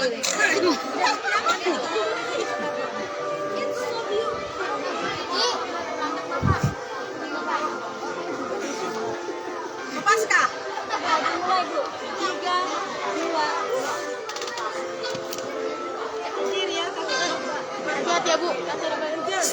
Lepas kah? Mulai Bu. 3, 2. Sendiri ya, Hati-hati ya Bu. Hati-hati ya.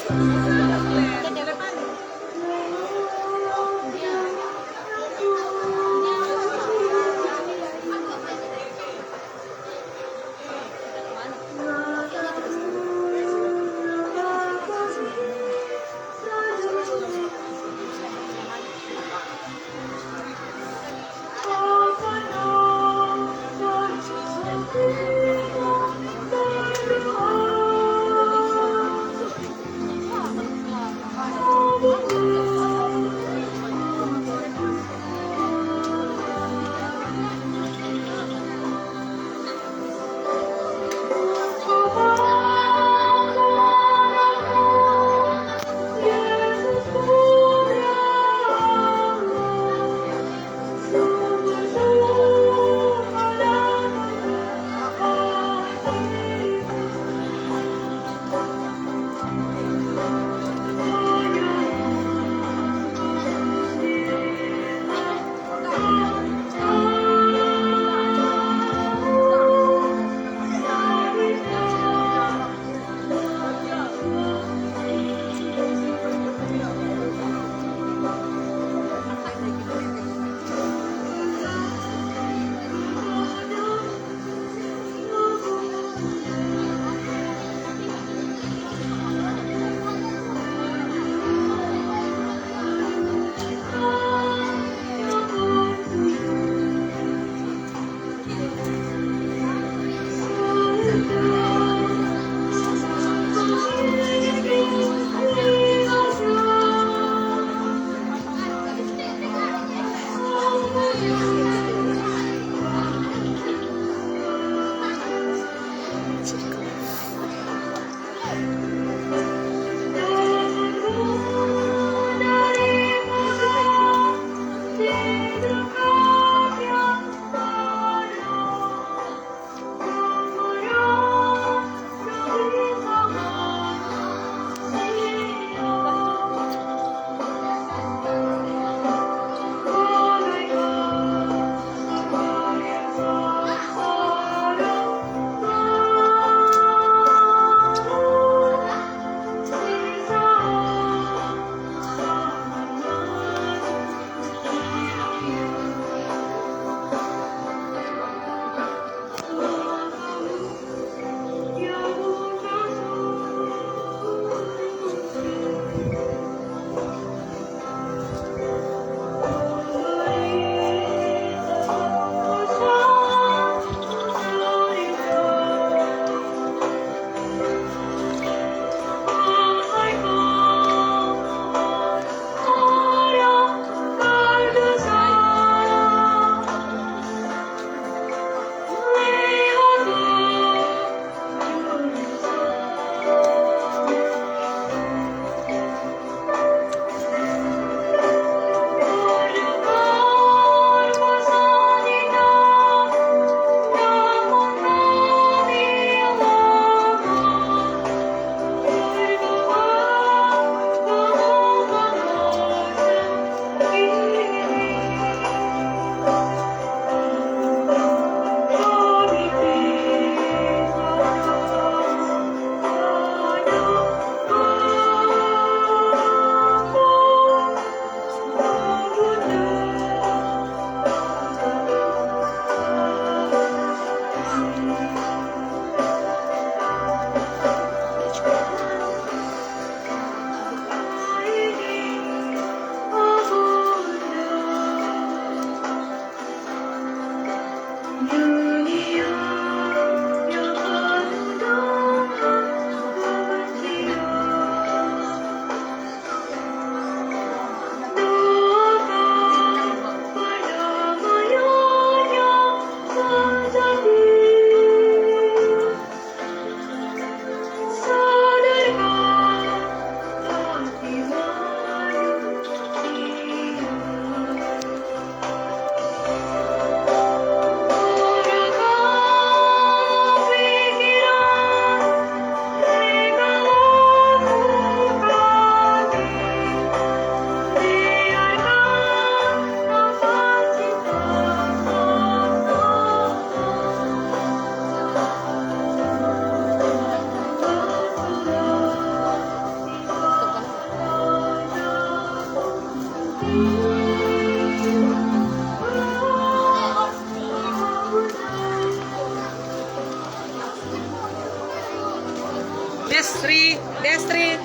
Destri, Destri,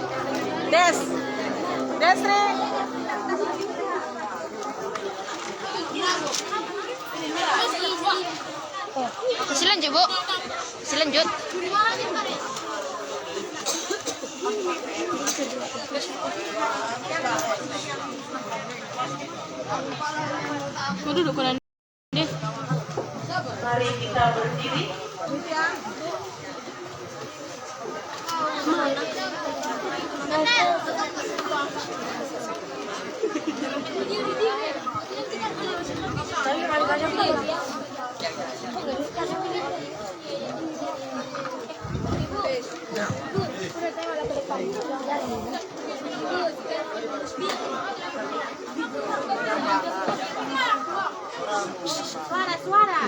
Destri. Masih lanjut, Bu. Masih lanjut. Mau duduk kan? Mari kita berdiri. Suara.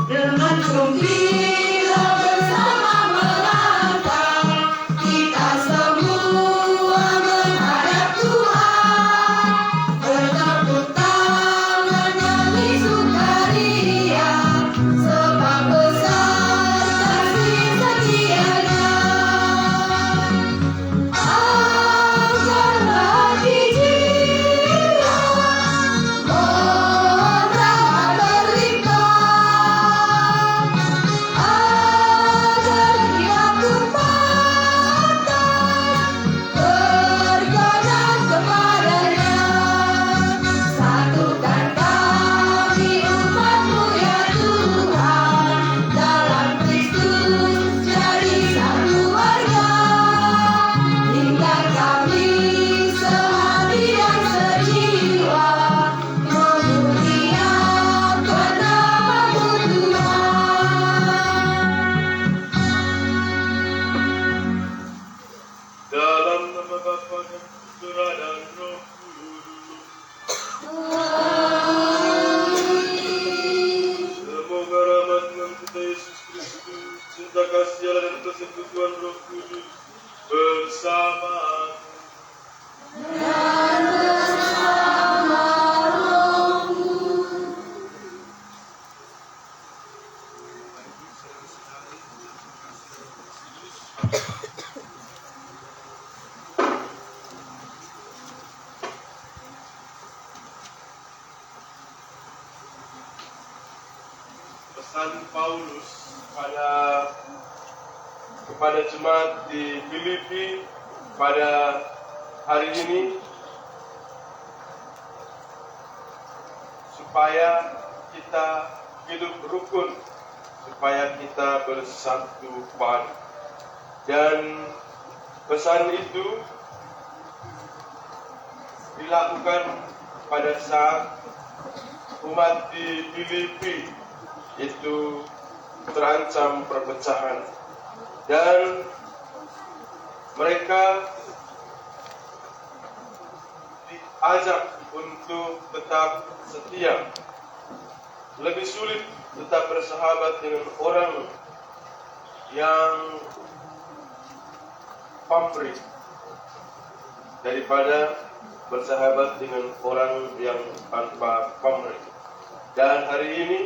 Dengan gembira bersama melangkah, kita semua menghadap Tuhan. Bertepuk tangan demi sukaria, sebab besar kasih setianya. Angkatlah hati jiwa, mohon rahmat berlimpah, agar dia pun pantas berkenan kepadanya. Satukan kami umat-Mu ya Tuhan, dalam Kristus jadi satu warga, hingga kami sehati dan sejiwa memuliakan nama-Mu Tuhan. Dalam nama Bapa dan Putra dan Roh Kudus. Semoga rahmat Tuhan kita Yesus Kristus, cinta kasih Allah dan persekutuan Roh Kudus bersama. Pesan Paulus kepada jemaat di Filipi pada hari ini, supaya kita hidup rukun, supaya kita bersatu padu. Dan pesan itu dilakukan pada saat umat di Filipi itu terancam perpecahan, dan mereka diajak untuk tetap setia. Lebih sulit tetap bersahabat dengan orang yang pamrih daripada bersahabat dengan orang yang tanpa pamrih. Dan hari ini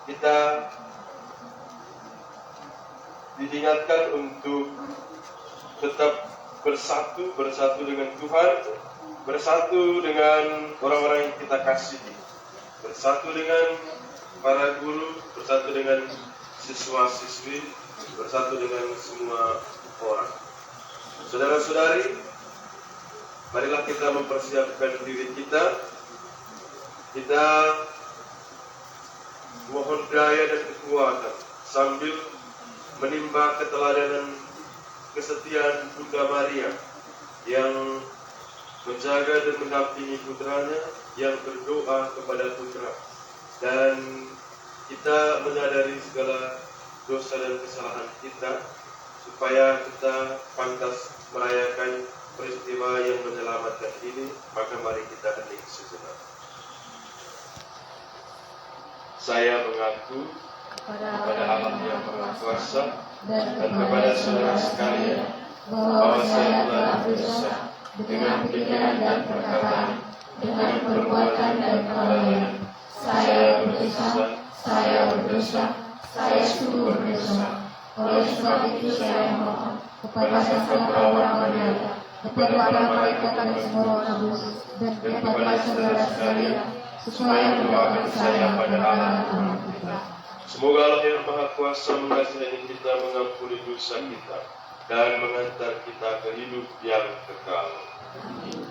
kita diingatkan untuk tetap bersatu dengan Tuhan, bersatu dengan orang-orang yang kita kasihi, bersatu dengan para guru, bersatu dengan siswa-siswi, bersatu dengan semua orang. Saudara-saudari, marilah kita mempersiapkan diri kita. Kita mohon daya dan kekuatan sambil menimba keteladanan kesetiaan Bunda Maria yang menjaga dan mendampingi putranya, yang berdoa kepada putra. Dan kita menyadari segala dosa dan kesalahan kita, supaya kita pantas merayakan peristiwa yang menyelamatkan ini. Maka mari kita hening sejenak. Saya mengaku kepada Allah yang Maha Kuasa dan kepada saudara sekalian bahwa saya telah berdosa dengan pikiran dan perkataan, dengan perbuatan dan kelalaian. Saya berdosa, saya sungguh berdosa. Oleh sebab itu saya mohon kepada segala orang berdoa, kepada para malaikat dan semua orang kudus, dan kepada saudara sekalian, supaya mendoakan saya pada Allah Tuhan kita. Semoga Allah yang Maha Kuasa mengasihi kita, mengampuni dosa kita, dan mengantar kita ke hidup yang kekal. Amin.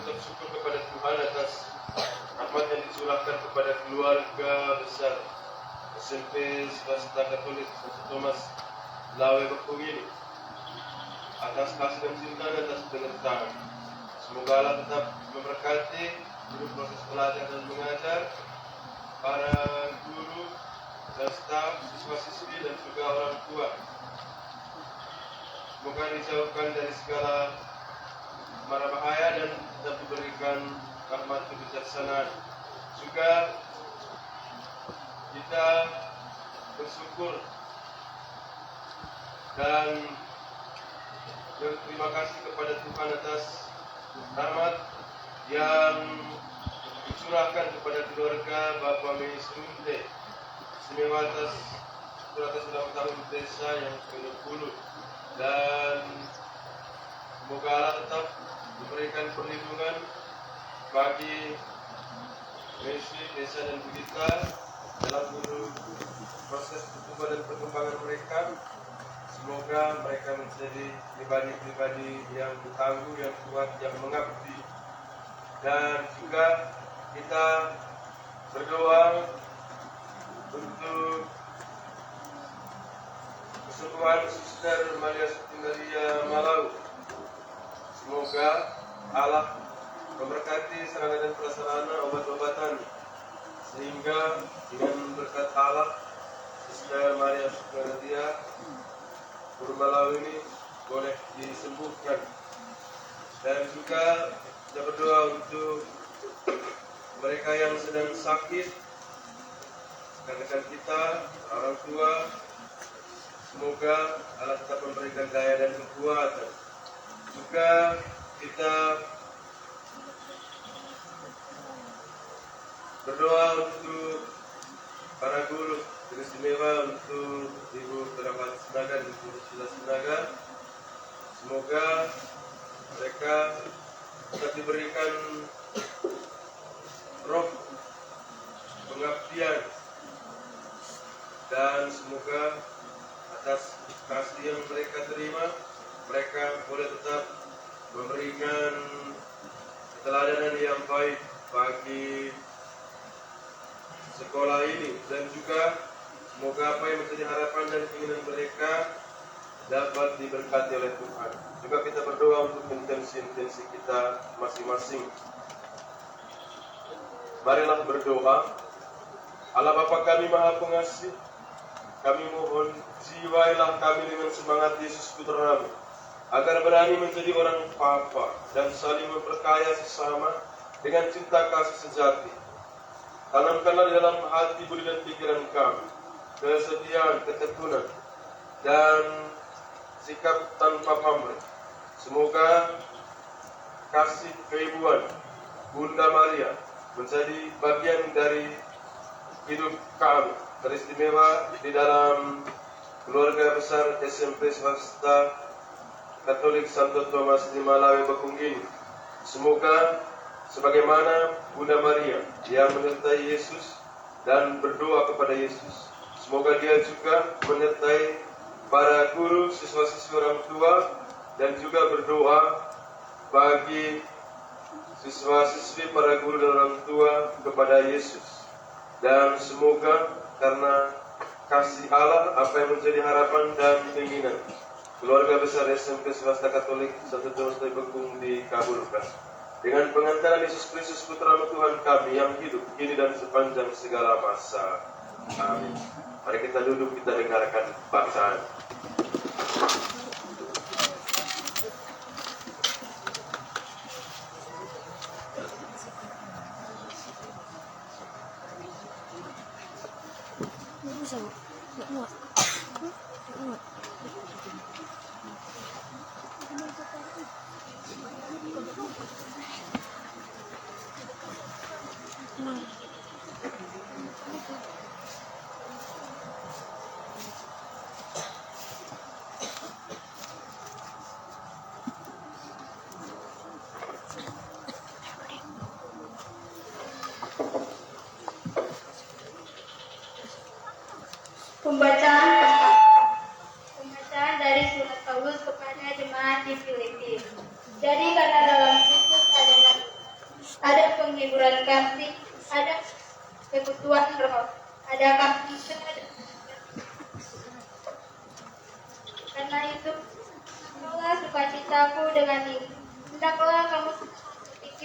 mengucap syukur kepada Tuhan atas rahmat yang dicurahkan kepada keluarga besar SMP Swasta Katolik Santo Thomas Lawe Bekung ini, atas kasih dan cinta dan atas penyertaan. Semoga Allah tetap memberkati seluruh proses belajar dan mengajar, para guru dan staf, siswa-siswi dan juga orang tua. Semoga dijauhkan dari segala mara bahaya dan tetap diberikan rahmat kebijaksanaan. Juga kita bersyukur dan berterima kasih kepada Tuhan atas rahmat yang dicurahkan kepada keluarga Bapak Sunte, istimewa atas ulang tahun desa yang ke-20, dan semoga Allah tetap memberikan perlindungan bagi Messi, desa dan kita dalam seluruh proses pertumbuhan dan perkembangan mereka. Semoga mereka menjadi pribadi-pribadi yang tangguh, yang kuat, yang mengabdi. Dan juga kita berdoa untuk kesembuhan Suster Maria Sutindaria Malau. Semoga Allah memberkati sarana dan prasarana obat-obatan, sehingga dengan berkat Allah Suster Maria Sutindaria Malau ini boleh disembuhkan. Dan juga kita berdoa untuk mereka yang sedang sakit, rekan-rekan kita, orang tua. Semoga Allah tetap memberikan daya dan kekuatan. Juga kita berdoa untuk para guru, teristimewa untuk Ibu Perawat Senaga dan Ibu Sila Senaga. Semoga mereka tetap diberikan roh pengabdian, dan semoga atas kasih yang mereka terima, mereka boleh tetap memberikan keteladanan yang baik bagi sekolah ini. Dan juga semoga apa yang menjadi harapan dan keinginan mereka dapat diberkati oleh Tuhan. Juga kita berdoa untuk intensi-intensi kita masing-masing. Marilah berdoa. Allah Bapa kami Maha Pengasih, kami mohon jiwailah kami dengan semangat Yesus Putra-Mu, agar berani menjadi orang papa dan saling memperkaya sesama dengan cinta kasih sejati. Tanamkanlah di dalam hati, budi dan pikiran kami kesetiaan, ketekunan, dan sikap tanpa pamrih. Semoga kasih keibuan Bunda Maria menjadi bagian dari hidup kami, teristimewa di dalam keluarga besar SMP Swasta Katolik Santo Thomas di Malawi Bekung ini. Semoga sebagaimana Bunda Maria yang menyertai Yesus dan berdoa kepada Yesus, semoga dia juga menyertai para guru, siswa-siswa, orang tua, dan juga berdoa bagi siswa-siswi, para guru dan orang tua kepada Yesus. Dan semoga karena kasih Allah, apa yang menjadi harapan dan keinginan keluarga besar SMP Swasta Katolik Santo Thomas Bekung dikabulkan. Dengan pengantaran Yesus Kristus Putra Tuhan kami yang hidup kini dan sepanjang segala masa. Amin. Mari kita duduk, kita dengarkan bacaan. Bisa, Bu? Nggak muat. Nggak muat. Tenang.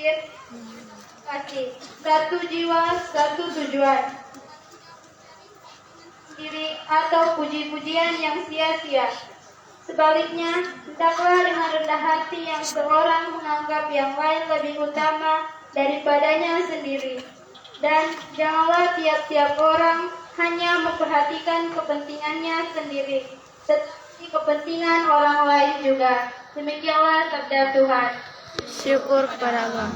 kasih. Satu jiwa, satu tujuan. Diri atau puji-pujian yang sia-sia. Sebaliknya, hendaklah dengan rendah hati yang seorang menganggap yang lain lebih utama daripadanya sendiri. Dan janganlah tiap-tiap orang hanya memperhatikan kepentingannya sendiri, tetapi kepentingan orang lain juga. Demikianlah sabda Tuhan. Syukur kepada Allah.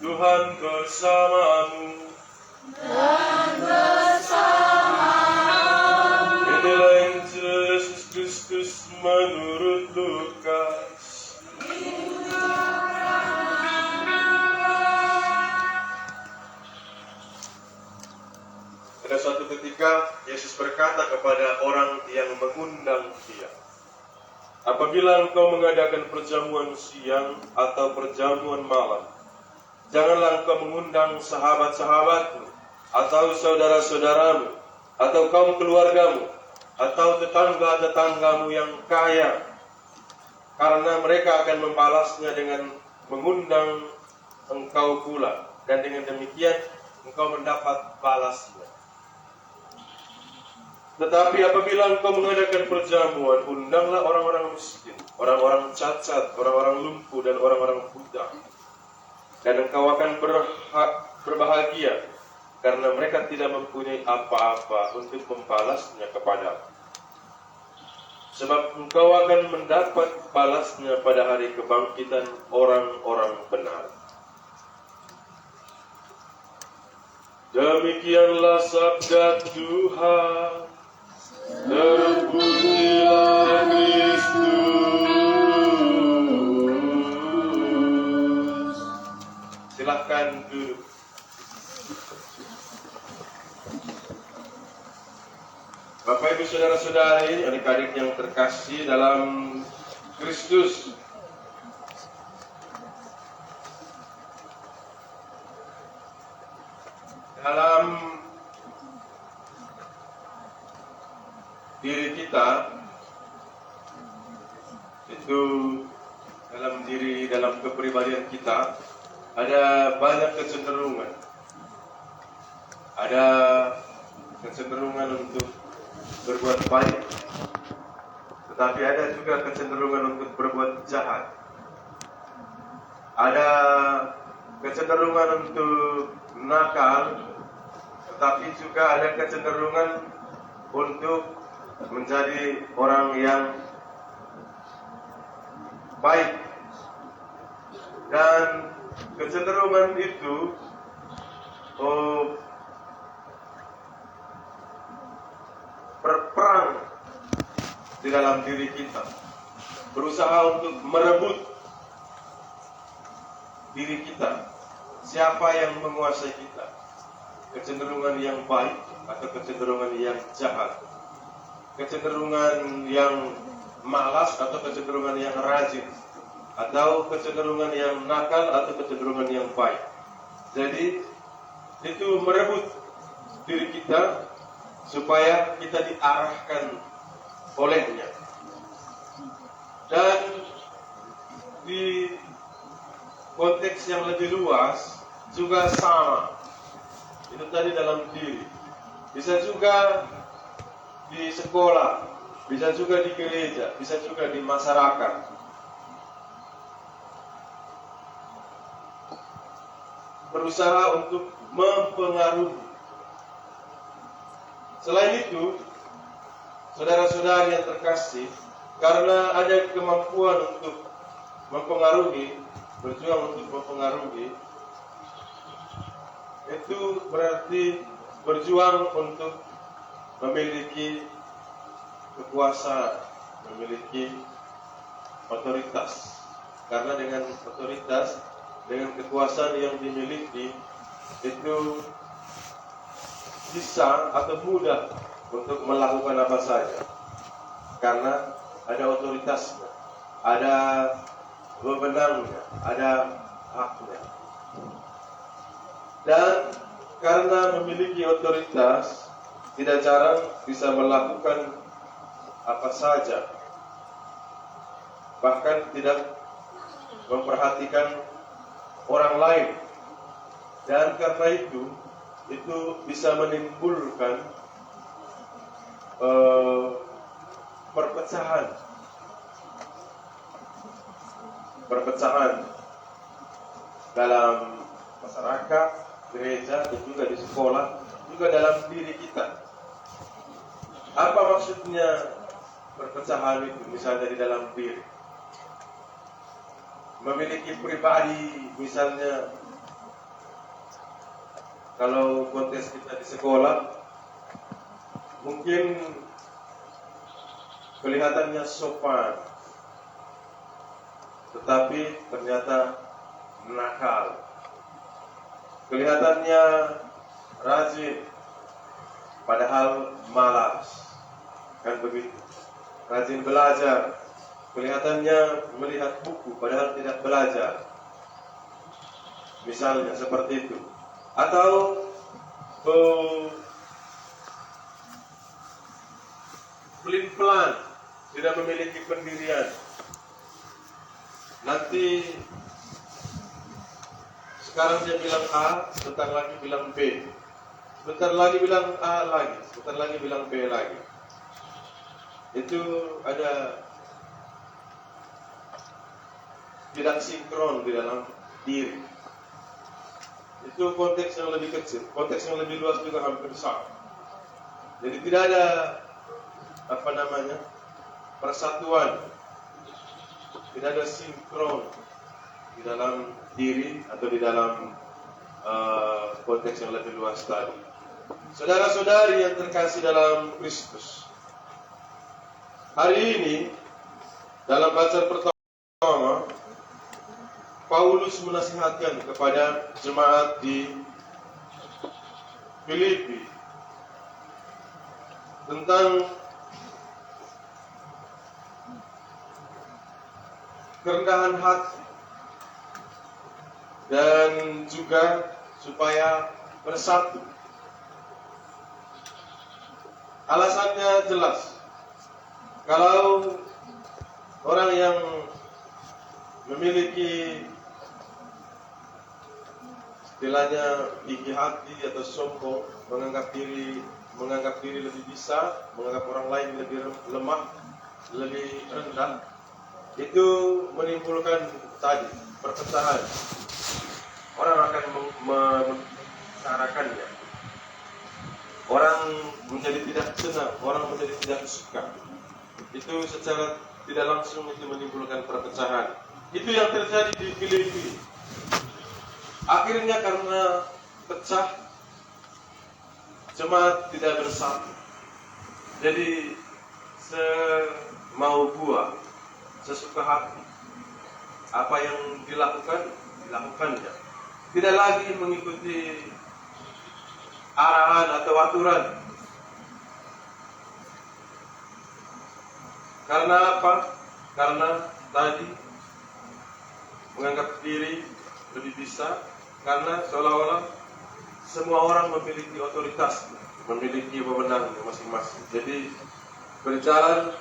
Tuhan bersamamu. Inilah Injil Yesus Kristus menurut Lukas. Pada suatu ketika Yesus berkata kepada orang yang mengundang Dia, apabila engkau mengadakan perjamuan siang atau perjamuan malam, janganlah engkau mengundang sahabat-sahabatmu, atau saudara-saudaramu, atau kaum keluargamu, atau tetangga-tetanggamu yang kaya, karena mereka akan membalasnya dengan mengundang engkau pula, dan dengan demikian engkau mendapat balasnya. Tetapi apabila engkau mengadakan perjamuan, undanglah orang-orang miskin, orang-orang cacat, orang-orang lumpuh, dan orang-orang buta. Dan engkau akan berbahagia, karena mereka tidak mempunyai apa-apa untuk membalasnya kepadamu. Sebab engkau akan mendapat balasnya pada hari kebangkitan orang-orang benar. Demikianlah sabda Tuhan. Terpujilah Kristus. Silakan duduk. Bapak Ibu Saudara-saudari, adik-adik yang terkasih dalam Kristus. Dalam diri kita itu, dalam kepribadian kita ada banyak kecenderungan. Ada kecenderungan untuk berbuat baik, tetapi ada juga kecenderungan untuk berbuat jahat. Ada kecenderungan untuk nakal, tetapi juga ada kecenderungan untuk menjadi orang yang baik. Dan kecenderungan itu berperang di dalam diri kita, berusaha untuk merebut diri kita. Siapa yang menguasai kita? Kecenderungan yang baik atau kecenderungan yang jahat? Kecenderungan yang malas atau kecenderungan yang rajin? Atau kecenderungan yang nakal atau kecenderungan yang baik? Jadi itu merebut diri kita supaya kita diarahkan olehnya. Dan di konteks yang lebih luas juga sama. Itu tadi dalam diri. Bisa juga di sekolah, bisa juga di gereja, bisa juga di masyarakat. Berusaha untuk mempengaruhi. Selain itu, saudara-saudari yang terkasih, karena ada kemampuan untuk mempengaruhi, berjuang untuk mempengaruhi, itu berarti berjuang untuk memiliki kekuasaan, memiliki otoritas. Karena dengan otoritas, dengan kekuasaan yang dimiliki, itu bisa atau mudah untuk melakukan apa saja. Karena ada otoritasnya, ada wewenangnya, ada haknya. Dan karena memiliki otoritas, tidak jarang bisa melakukan apa saja, bahkan tidak memperhatikan orang lain. Dan karena itu bisa menimbulkan perpecahan dalam masyarakat, gereja, dan juga di sekolah, juga dalam diri kita. Apa maksudnya perpecahan itu? Misalnya di dalam diri, memiliki pribadi, misalnya kalau konteks kita di sekolah, mungkin kelihatannya sopan, tetapi ternyata nakal. Kelihatannya rajin, padahal malas. Kan begitu. Rajin belajar, kelihatannya melihat buku, padahal tidak belajar. Misalnya seperti itu. Atau pelin-pelan, tidak memiliki pendirian. Nanti sekarang dia bilang A, bentar lagi bilang B. bentar lagi bilang A lagi, bentar lagi bilang B lagi. Itu ada tidak sinkron di dalam diri. Itu konteks yang lebih kecil, konteks yang lebih luas juga hampir sama. Jadi tidak ada persatuan, tidak ada sinkron di dalam diri atau di dalam konteks yang lebih luas tadi. Saudara-saudari yang terkasih dalam Kristus, hari ini dalam bacaan pertama Paulus menasihatkan kepada jemaat di Filipi tentang kerendahan hati dan juga supaya bersatu. Alasannya jelas. Kalau orang yang memiliki istilahnya gigi hati atau sombong, menganggap diri lebih bisa, menganggap orang lain lebih lemah, lebih rendah, itu menimbulkan tadi perpecahan. Orang akan membicarakannya. Orang menjadi tidak senang, orang menjadi tidak suka. Itu secara tidak langsung itu menimbulkan perpecahan. Itu yang terjadi di Filipi. Akhirnya karena pecah, jemaat tidak bersatu. Jadi semau buah, sesuka hati. Apa yang dilakukannya. Tidak lagi mengikuti arahan atau aturan. Karena apa? Karena tadi menganggap diri lebih bisa, karena seolah-olah semua orang memiliki otoritas, memiliki wewenang masing-masing. Jadi berjalan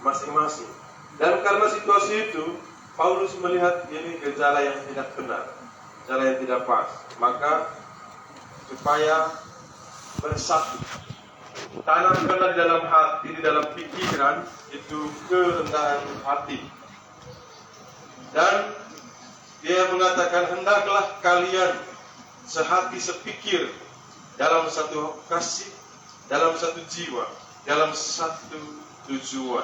masing-masing. Dan karena situasi itu, Paulus melihat ini gejala yang tidak benar, gejala yang tidak pas. Maka supaya bersatu, tanamkanlah di dalam hati, di dalam pikiran itu kerendahan hati. Dan dia mengatakan, hendaklah kalian sehati sepikir dalam satu kasih, dalam satu jiwa, dalam satu tujuan.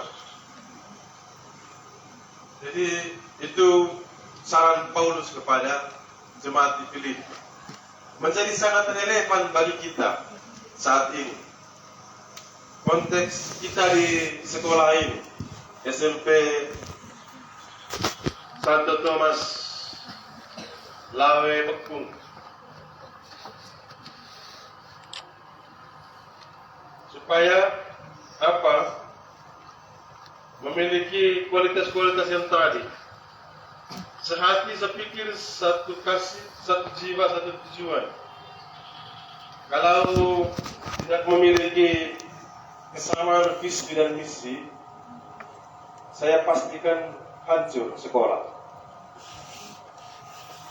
Jadi itu saran Paulus kepada jemaat di Filipi. Menjadi sangat relevan bagi kita saat ini. Konteks kita di sekolah ini, SMP Santo Thomas Lawe Bekung. Supaya apa? Memiliki kualitas-kualitas yang tadi. Sehati, sepikir, satu kasih, satu jiwa, satu tujuan. Kalau tidak memiliki kesamaan visi dan misi, saya pastikan hancur sekolah.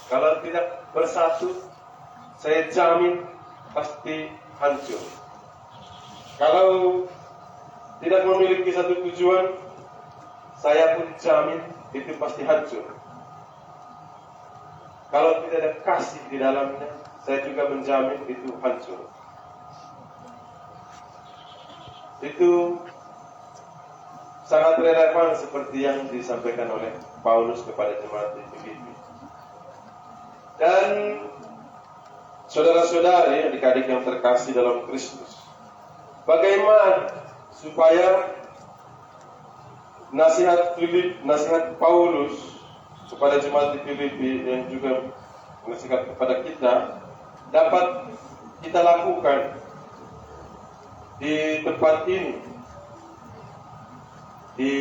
Kalau tidak bersatu, saya jamin pasti hancur. Kalau tidak memiliki satu tujuan, saya pun jamin itu pasti hancur. Kalau tidak ada kasih di dalamnya, saya juga menjamin itu hancur. Itu sangat relevan seperti yang disampaikan oleh Paulus kepada jemaat di Filipi. Dan saudara-saudari, adik-adik yang terkasih dalam Kristus, bagaimana supaya nasihat Paulus kepada jemaat di Filipi yang juga nasihat kepada kita dapat kita lakukan di tempat ini, di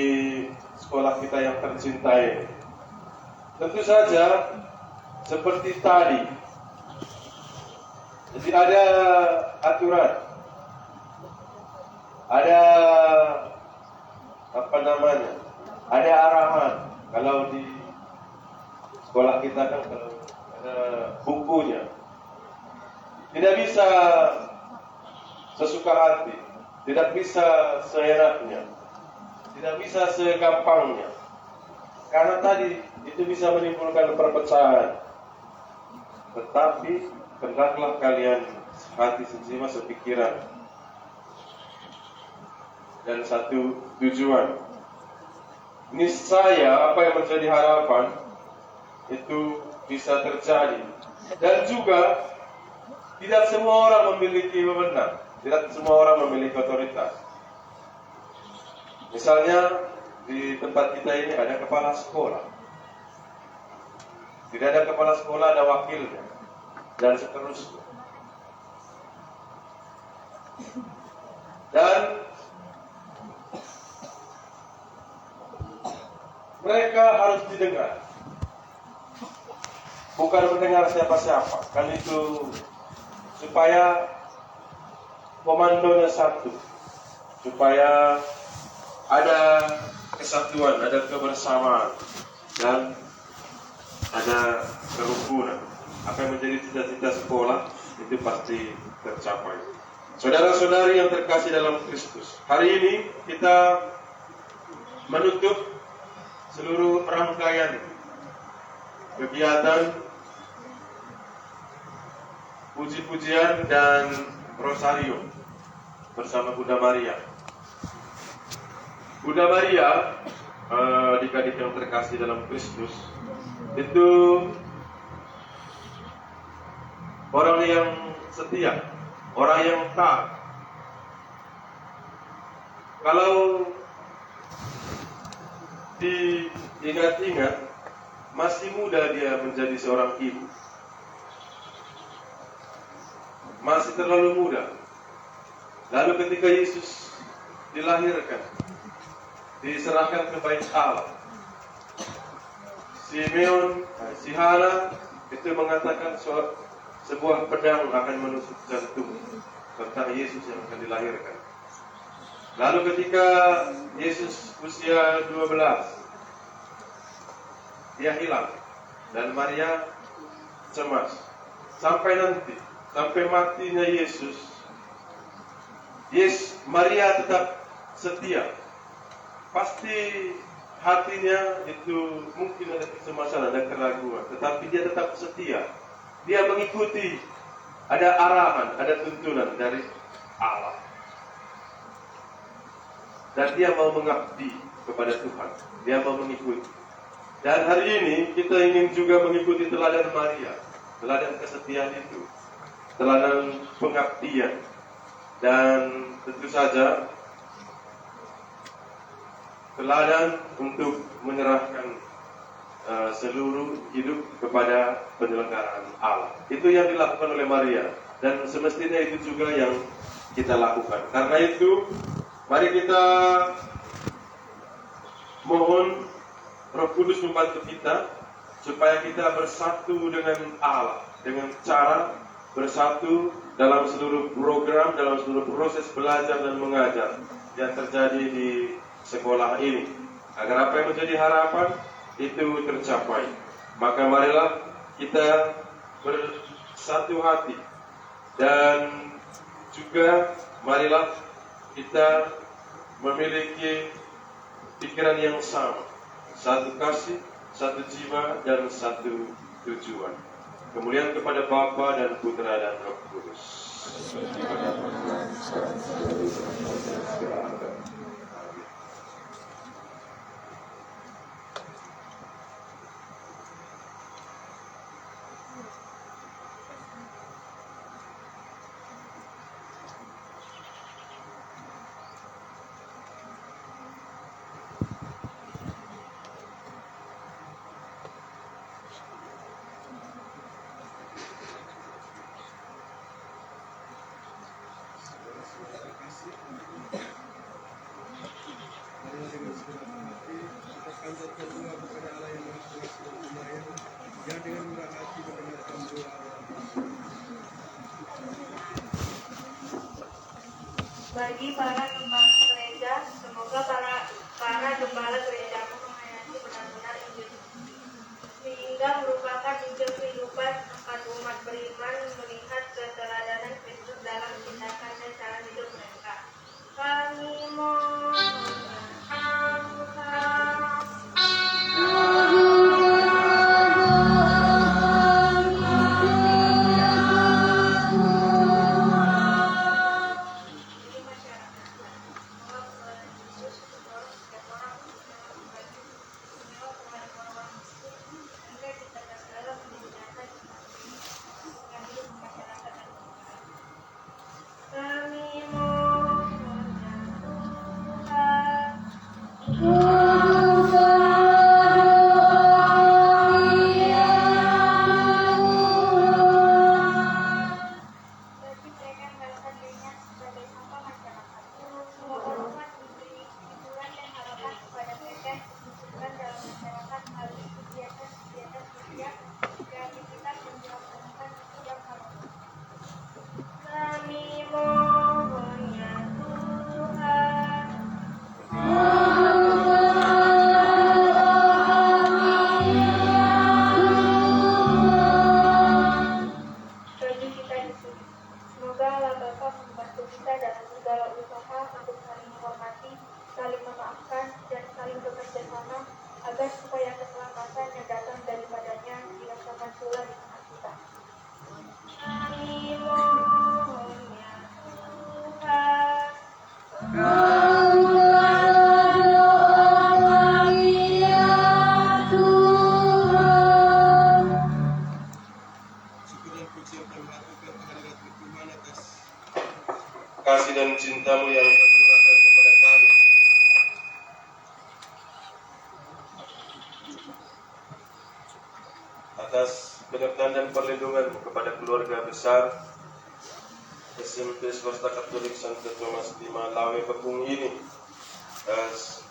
sekolah kita yang tercintai. Tentu saja seperti tadi, jadi ada aturan, ada ada arahan. Kalau di sekolah kita kan kalau ada bukunya, Tidak bisa sesuka hati, tidak bisa seenaknya, tidak bisa segampangnya. Karena tadi itu bisa menimbulkan perpecahan. Tetapi hendaklah kalian hati sejiwa sepikiran dan satu tujuan. Niscaya apa yang menjadi harapan itu bisa terjadi. Dan juga tidak semua orang memiliki wewenang, tidak semua orang memiliki otoritas. Misalnya di tempat kita ini ada kepala sekolah. Tidak ada kepala sekolah, ada wakilnya, dan seterusnya. Dan mereka harus didengar, bukan mendengar siapa-siapa. Kan itu supaya komandonya satu, supaya ada kesatuan, ada kebersamaan, dan ada kerukunan. Apa yang menjadi cita-cita sekolah itu pasti tercapai. Saudara-saudari yang terkasih dalam Kristus, hari ini kita menutup seluruh rangkaian kegiatan puji-pujian dan rosario bersama Bunda Maria. Bunda Maria, adik-adik yang terkasih dalam Kristus, itu orang yang setia, orang yang taat. Kalau diingat-ingat, masih muda dia menjadi seorang ibu. Masih terlalu muda. Lalu ketika Yesus dilahirkan, diserahkan ke bait Allah, Simeon, si Hana itu mengatakan sebuah pedang akan menusuk jantung tentang Yesus yang akan dilahirkan. Lalu ketika Yesus usia 12, dia hilang dan Maria cemas sampai matinya Yesus. Maria tetap setia. Pasti hatinya itu mungkin ada kecemasan, ada keraguan, tetapi dia tetap setia. Dia mengikuti, ada arahan, ada tuntunan dari Allah. Dan dia mau mengabdi kepada Tuhan. Dia mau mengikuti. Dan hari ini kita ingin juga mengikuti teladan Maria, teladan kesetiaan itu, teladan pengabdian, dan tentu saja teladan untuk menyerahkan seluruh hidup kepada penyelenggaraan Allah. Itu yang dilakukan oleh Maria, dan semestinya itu juga yang kita lakukan. Karena itu, mari kita mohon Roh Kudus membantu kita supaya kita bersatu dengan Allah, dengan cara bersatu dalam seluruh program, dalam seluruh proses belajar dan mengajar yang terjadi di sekolah ini, agar apa yang menjadi harapan itu tercapai. Maka marilah kita bersatu hati, dan juga marilah kita memiliki pikiran yang sama, satu kasih, satu jiwa, dan satu tujuan. Kemuliaan kepada Bapa dan Putra dan Roh Kudus. Bagi para gembala gereja, semoga para gembala gerejamu menghayati benar-benar Injil, sehingga merupakan Injil kehidupan akan umat beriman melihat keteladanan Kristus dalam tindakan dan cara hidup mereka. Kami mohon agar supaya keselamatan yang datang daripadanya dirasakan pula di tengah kita. Kami mohon ya Tuhan. Kasih dan cintamu yang tercurahkan kepada kami. Atas penyertaan dan perlindungan kepada keluarga besar SMP Swasta Katolik Santo Thomas di Malawi Pekung ini, atas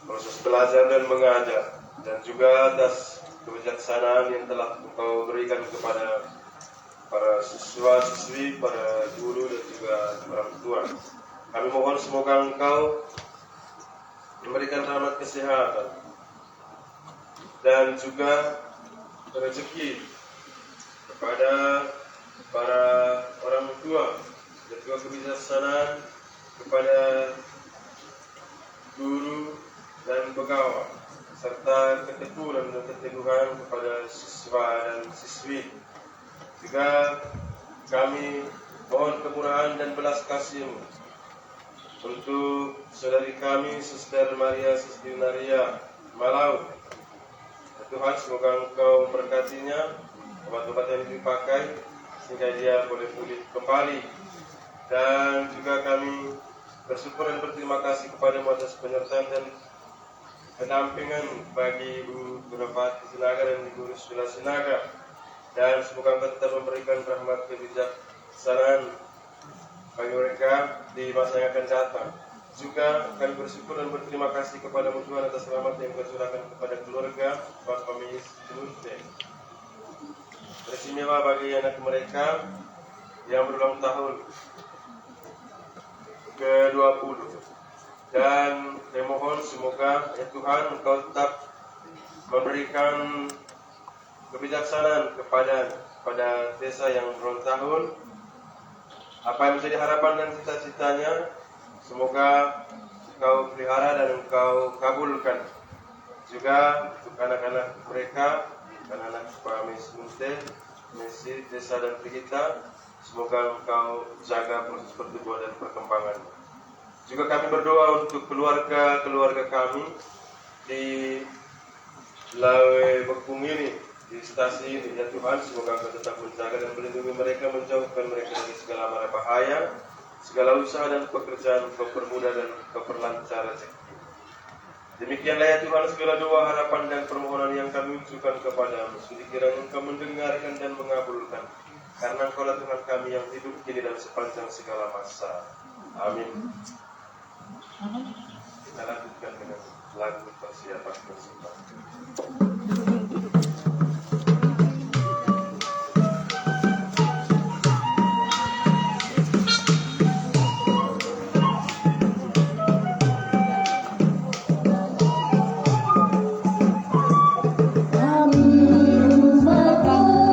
proses belajar dan mengajar, dan juga atas kebijaksanaan yang telah Engkau berikan kepada para siswa-siswi, para guru dan juga orang tua. Kami mohon semoga Engkau memberikan rahmat kesehatan dan juga rezeki kepada para orang tua dan juga kebijaksanaan kepada guru dan pegawai, serta ketekunan dan keteguhan kepada siswa dan siswi. Juga kami mohon kemurahan dan belas kasih-Mu untuk saudari kami, Sister Maria Sistinaria Malawi. Tuhan, semoga Engkau memberkatinya, obat-obat yang dipakai sehingga dia boleh pulih kembali. Dan juga kami bersyukur dan berterima kasih kepada-Mu atas penyertaan dan pendampingan bagi Ibu Gurupati Sinaga dan Ibu Rusula Sinaga. Dan semoga Engkau tetap memberikan rahmat kebijaksanaan bagi mereka di masa yang akan datang. Juga kami bersyukur dan berterima kasih kepada-Mu Tuhan atas rahmat yang Engkau curahkan kepada keluarga Bapak Mis Tunte. Beristimewa bagi anak mereka yang berulang tahun ke-20. Dan saya mohon semoga ya Tuhan Engkau tetap memberikan kebijaksanaan kepada desa yang berulang tahun. Apa yang menjadi harapan dan cita-citanya, semoga Engkau pelihara dan Engkau kabulkan. Juga untuk anak-anak mereka, anak-anak Pak Mis Munte, Misi Desa dan Trigita, semoga Engkau jaga proses pertumbuhan dan perkembangan. Juga kami berdoa untuk keluarga kami di Lawe Bekung ini, di stasi ini. Ya Tuhan, semoga Engkau tetap menjaga dan melindungi mereka, menjauhkan mereka dari segala mara bahaya, segala usaha dan pekerjaan Engkau permudah dan Engkau perlancar rezeki. Demikianlah ya Tuhan, segala doa, harapan dan permohonan yang kami ucapkan kepadamu, kiranya Engkau mendengarkan dan mengabulkan, karena Engkaulah Tuhan kami yang hidup kini dan sepanjang segala masa. Amin. Kita lanjutkan dengan lagu persiapan bersembah. Kami umatmu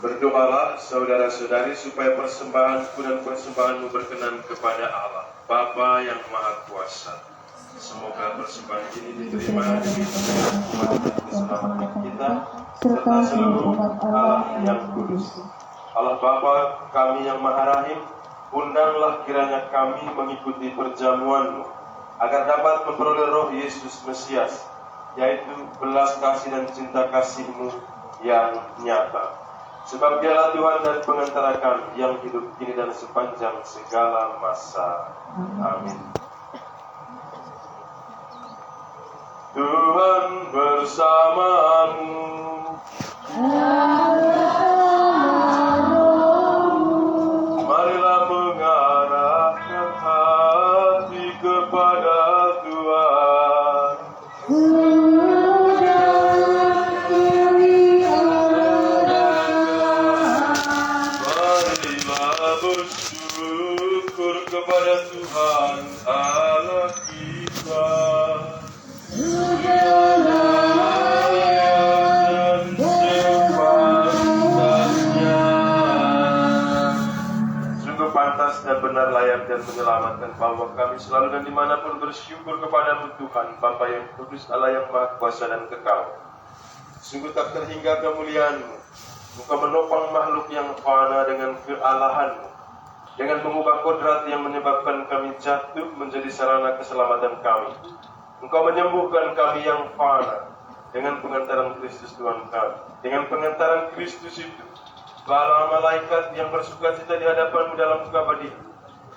Berdoalah saudara-saudari supaya persembahanku dan persembahanmu berkenan kepada Allah, Bapa yang Maha Kuasa. Semoga persembahan ini diterima demi keselamatan kita serta seluruh umat Allah yang kudus. Allah Bapa kami yang Maha Rahim, undanglah kiranya kami mengikuti perjamuan-Mu agar dapat memperoleh Roh Yesus Mesias, yaitu belas kasih dan cinta kasih-Mu yang nyata. Sebab Dialah Tuhan dan pengantara kami yang hidup kini dan sepanjang segala masa. Amin. Tuhan bersamamu. Marilah mengarahkan hati kepada Tuhan. Marilah bersyukur kepada Tuhan Allah kita. Pantas dan benar, layak dan menyelamatkan bahwa kami selalu dan dimanapun bersyukur kepadamu Tuhan, Bapa yang kudus, Allah yang Maha Kuasa dan kekal. Sungguh tak terhingga kemuliaan-Mu. Engkau menopang makhluk yang fana dengan kealahan-Mu, dengan mengubah kodrat yang menyebabkan kami jatuh menjadi sarana keselamatan kami. Engkau menyembuhkan kami yang fana dengan pengantaran Kristus Tuhan kami. Dengan pengantaran Kristus itu, para malaikat yang bersukacita di hadapan-Mu dalam keabadian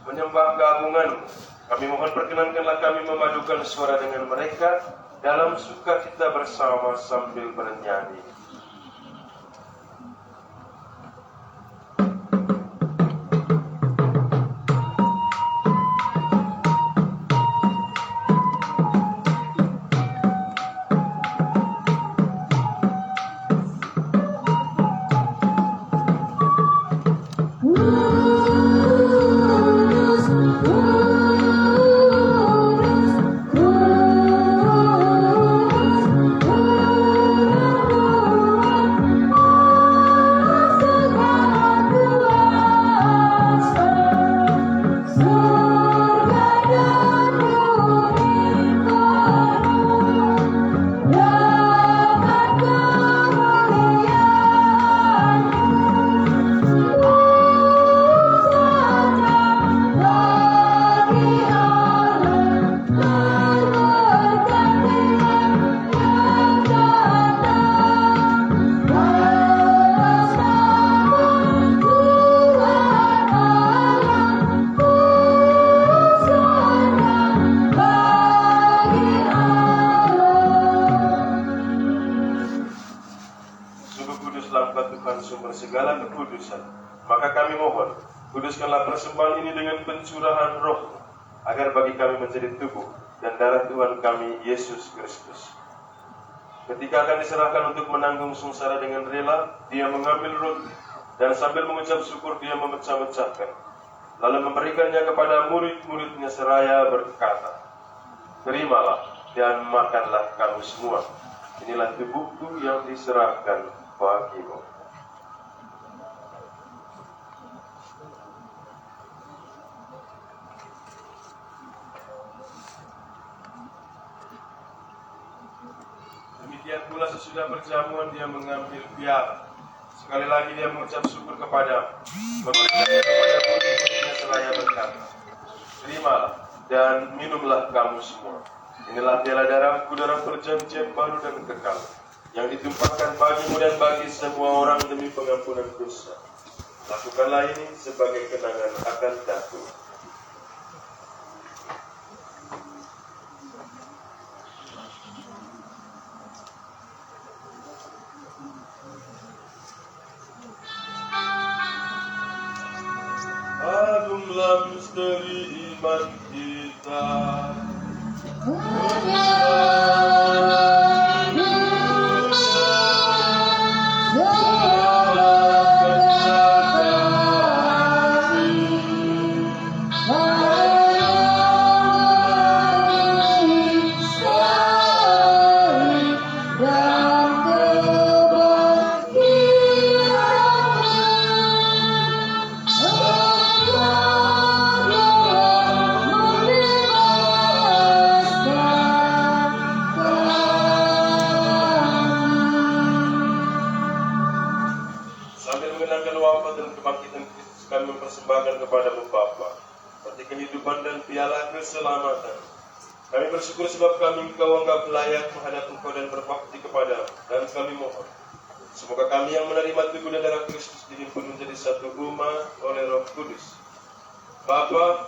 menyembah keagungan-Mu. Kami mohon perkenankanlah kami memadukan suara dengan mereka dalam sukacita bersama sambil bernyanyi. Segala kekudusan, maka kami mohon, kuduskanlah persembahan ini dengan pencurahan Roh, agar bagi kami menjadi tubuh dan darah Tuhan kami Yesus Kristus. Ketika akan diserahkan untuk menanggung sengsara dengan rela, Dia mengambil roti dan sambil mengucap syukur Dia memecah-mecahkan, lalu memberikannya kepada murid-muridnya seraya berkata, "Terimalah dan makanlah kamu semua. Inilah tubuhku yang diserahkan bagimu." Demikian pula sesudah perjamuan Dia mengambil piala. Sekali lagi Dia mengucap syukur kepada, memberikannya kepada murid-muridnya seraya berkata, "Terimalah dan minumlah kamu semua. Inilah piala darahku, darah perjanjian baru dan kekal, yang ditumpahkan bagimu dan bagi semua orang demi pengampunan dosa. Lakukanlah ini sebagai kenangan akan aku." Agunglah misteri iman kita. wafat dan kebangkitan Kristus kami mempersembahkan kepadamu Bapa, seperti kehidupan dan piala keselamatan. Kami bersyukur sebab kami Engkau anggap layak menghadap Engkau dan berbakti kepada, dan kami mohon semoga kami yang menerima tubuh dan darah Kristus dihimpun menjadi satu umat oleh Roh Kudus. Bapa,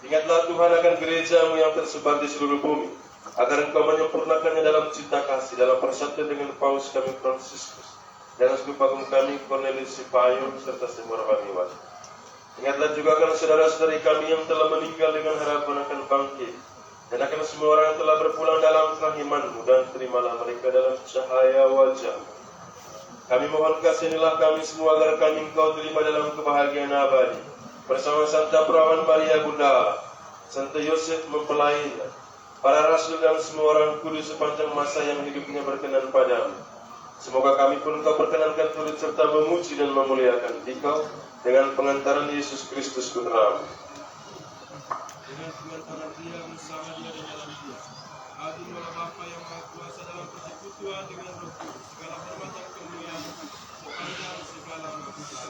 ingatlah Tuhan akan gereja-Mu yang tersebar di seluruh bumi, agar Engkau menyempurnakannya dalam cinta kasih, dalam persatuan dengan Paus kami Fransiskus, dan seluruh agung kami Cornelius Sipayung, serta semua rohaniwan. Ingatlah juga akan saudara-saudari kami yang telah meninggal dengan harapan akan bangkit, dan akan semua orang yang telah berpulang dalam kerahiman-Mu, dan terimalah mereka dalam cahaya wajah-Mu. Kami mohon kasihanilah kami semua agar kami Engkau terima dalam kebahagiaan abadi, bersama Santa Perawan Maria Bunda Allah, Santo Yosef mempelainya, para rasul dan semua orang kudus sepanjang masa yang hidupnya berkenan padamu. Semoga kami pun Engkau perkenankan turut serta memuji dan memuliakan Engkau dengan pengantaran Yesus Kristus putra-Mu. Dengan pengantaran Dia bersama Dia dan dalam Dia, Adi Allah Bapa yang Maha Kuasa dalam persekutuan dengan Roh Kudus, segala hormat dan kemuliaan sepanjang segala masa.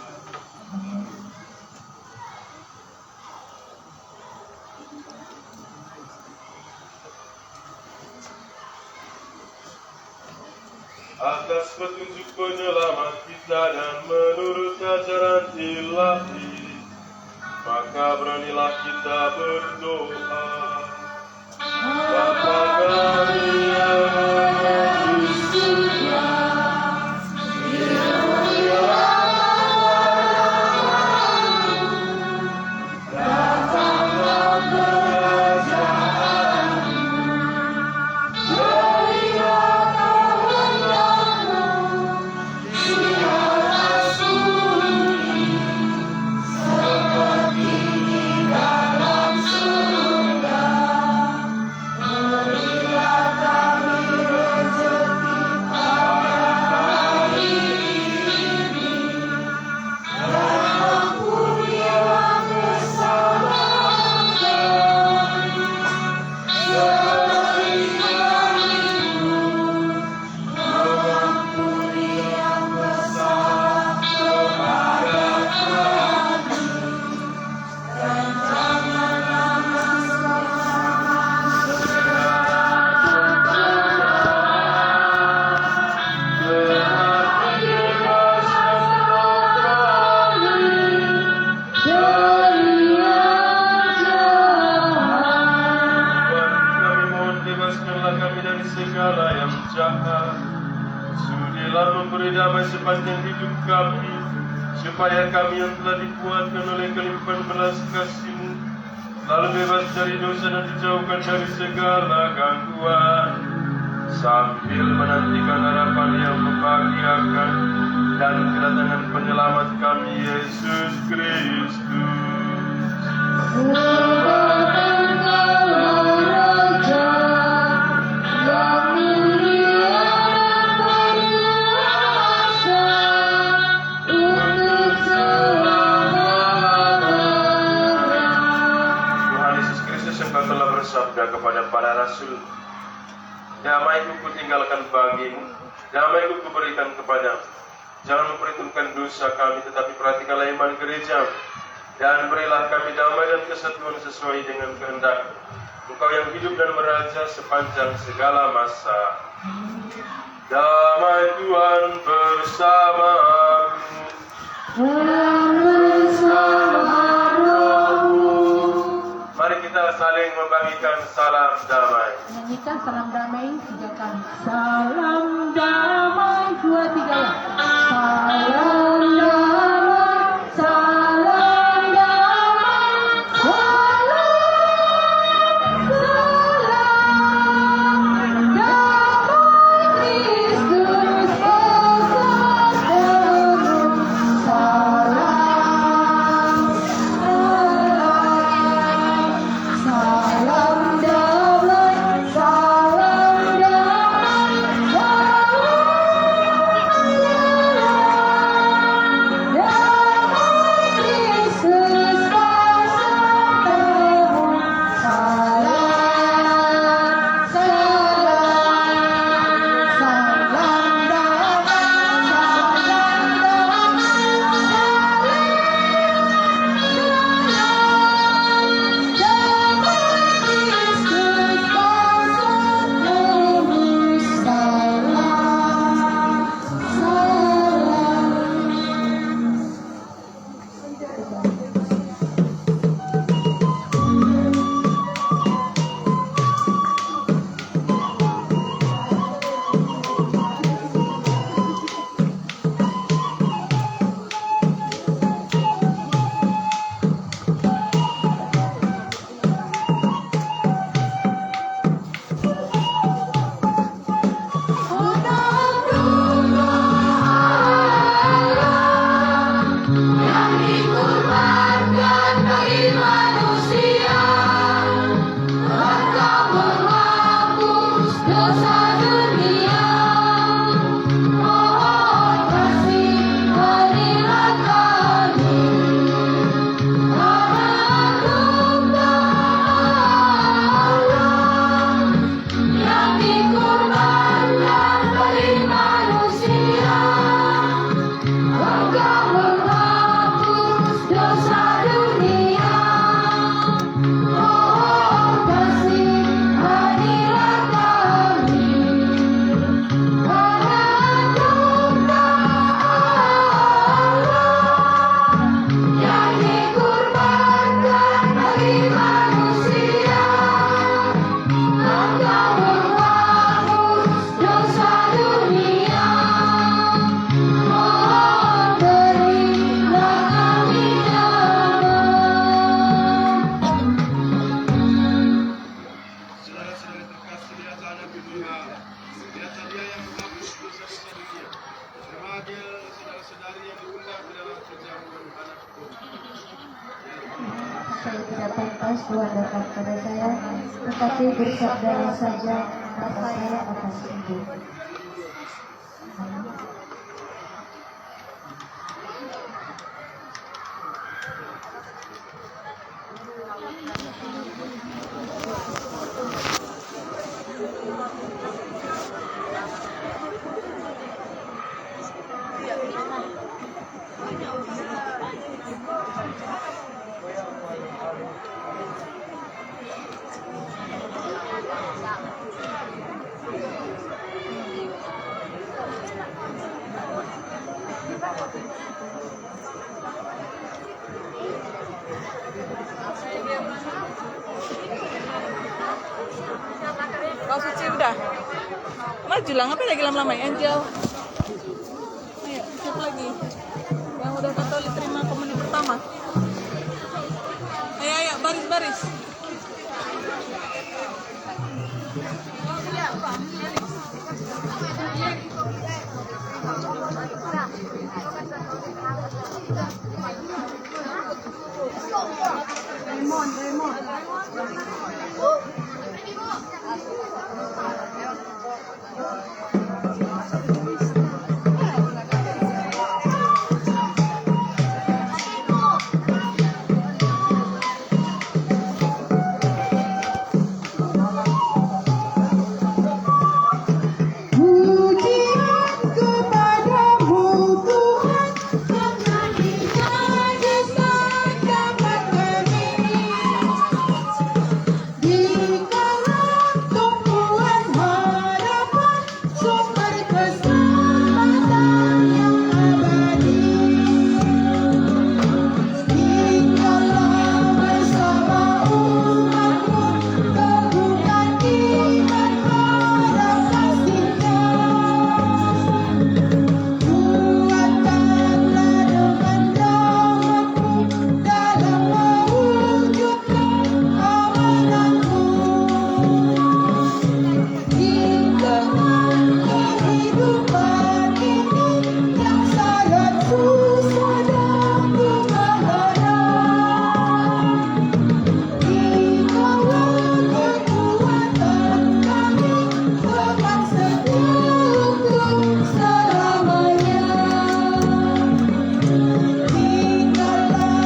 Atas petunjuk penyelamat kita dan menurut ajaran ilahi, maka beranilah kita berdoa. Bapa kami yang ada di surga, datanglah kerajaan-Mu, jadilah kehendak-Mu di atas bumi seperti di dalam surga. Berilah kami rezeki pada hari ini, dan ampunilah kesalahan kami, seperti kami pun mengampuni yang bersalah kepada kami, dan janganlah masukkan kami mohon bebaskanlah kami dari segala yang jahat. Sudilah memberi damai sepanjang hidup kami, supaya kami yang telah dikuatkan oleh kelimpahan belas kasih-Mu lalu bebas dari dosa dan dijauhkan dari segala gangguan, sambil menantikan harapan yang membahagiakan dan kedatangan penyelamat kami Yesus Kristus. Tuhan Yesus Kristus yang telah bersabda kepada para rasul, damai-Ku kutinggalkan bagimu, damai-Ku kuberikan kepadamu. Jangan memperhitungkan dosa kami, tetapi perhatikanlah iman gereja-Mu, dan berilah kami damai dan kesatuan sesuai dengan kehendak-Mu, Engkau yang hidup dan meraja sepanjang segala masa. Damai Tuhan bersamamu. Mari kita saling membagikan salam damai. Nyanyikan salam damai 3 kali. Salam damai 2, 3 ya. Salam damai, salam damai, salam damai Kristus besertamu. Salam damai, salam damai, salam saya tidak pantas Tuhan datang pada saya, tetapi bersabdalah saja, maka saya akan sembuh. Kau suci udah? Maju lah, ngapain lagi lama-lama ya, Angel? Ayo, siapa lagi? Yang udah Katolik terima komuni pertama. Ayo, baris-baris. Pujian kepadamu Tuhan, menjadikan dapat kami. Di kala tumpuan harapan, sumber keselamatan yang abadi. Di kala bersama umatmu, teguhkan iman harap kasihnya. Kuatkanlah dengan rahmat-Mu dalam mewujudkan amanat-Mu. Di tengah kehidupan ini yang sangat susah dan bermahara, di bawah kekuatan kami, Tuhan setia untuk selamanya. Tinggallah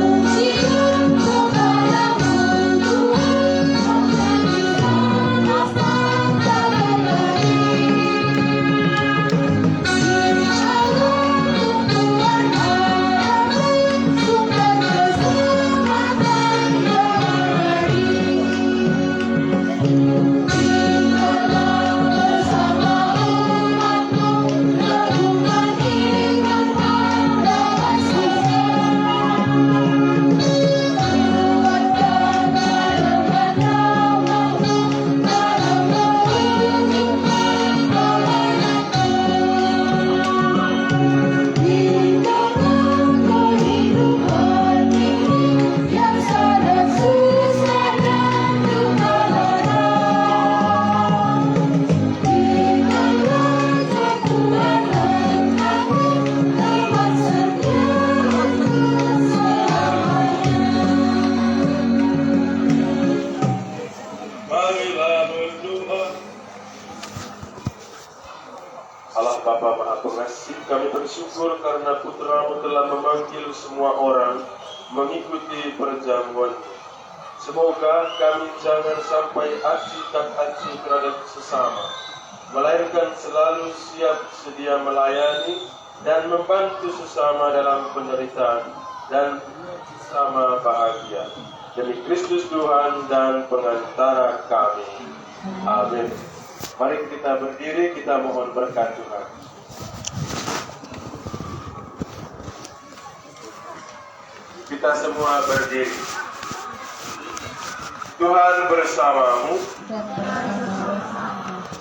pujian kepadamu Tuhan, menjadikan dapat kami. Di kala tumpuan harapan, sumber keselamatan yang abadi. Di kala bersama umat-Mu, teguhkan iman harap kasihnya. Kuatkanlah dengan rahmat-Mu dalam mewujudkan amanat-Mu. Di tengah kehidupan ini yang sangat susah dan bermahara, di tengah kekuatan kami, Tuhan setia untuk selamanya. Marilah berdoa. Allah Bapa Maha Pengasih, kami bersyukur karena Putra-Mu telah memanggil semua orang mengikuti perjamuan. Semoga kami jangan sampai aci tak aci terhadap sesama, melainkan selalu siap sedia melayani dan membantu sesama dalam penderitaan dan bersama bahagia. demi Kristus Tuhan dan pengantara kami. Amin. Mari kita berdiri, kita mohon berkat Tuhan. Kita semua berdiri. Tuhan bersamamu. dan bersama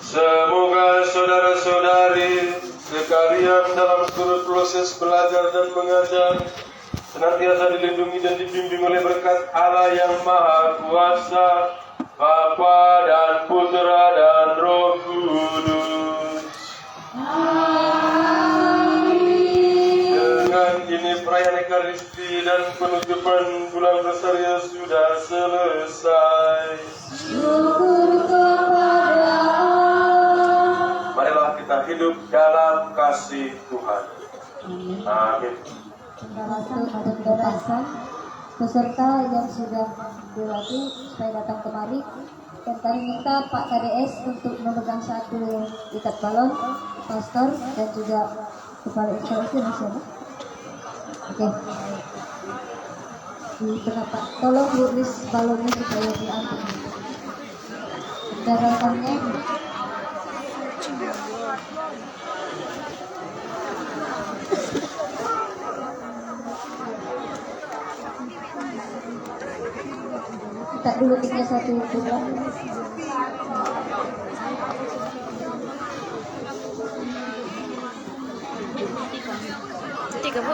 Semoga saudara-saudari sekalian dalam seluruh proses belajar dan mengajar senantiasa dilindungi dan dibimbing oleh berkat Allah yang Maha Kuasa, Bapa dan Putra dan Roh Kudus. Dengan ini perayaan Ekaristi dan penutupan bulan Rosario sudah selesai. syukur kepada Allah. Marilah kita hidup dalam kasih Tuhan. Amin. Termasuk untuk berasan peserta yang sudah dilatih supaya datang kemari, dan kami minta Pak KDS untuk memegang satu ikat balon, pastor dan juga kepala instalasi nasional. Oke. Di tengah Pak, tolong rilis balonnya supaya diambil. Darahkannya. Kita dulu 31 bulan. Tiga, Bu.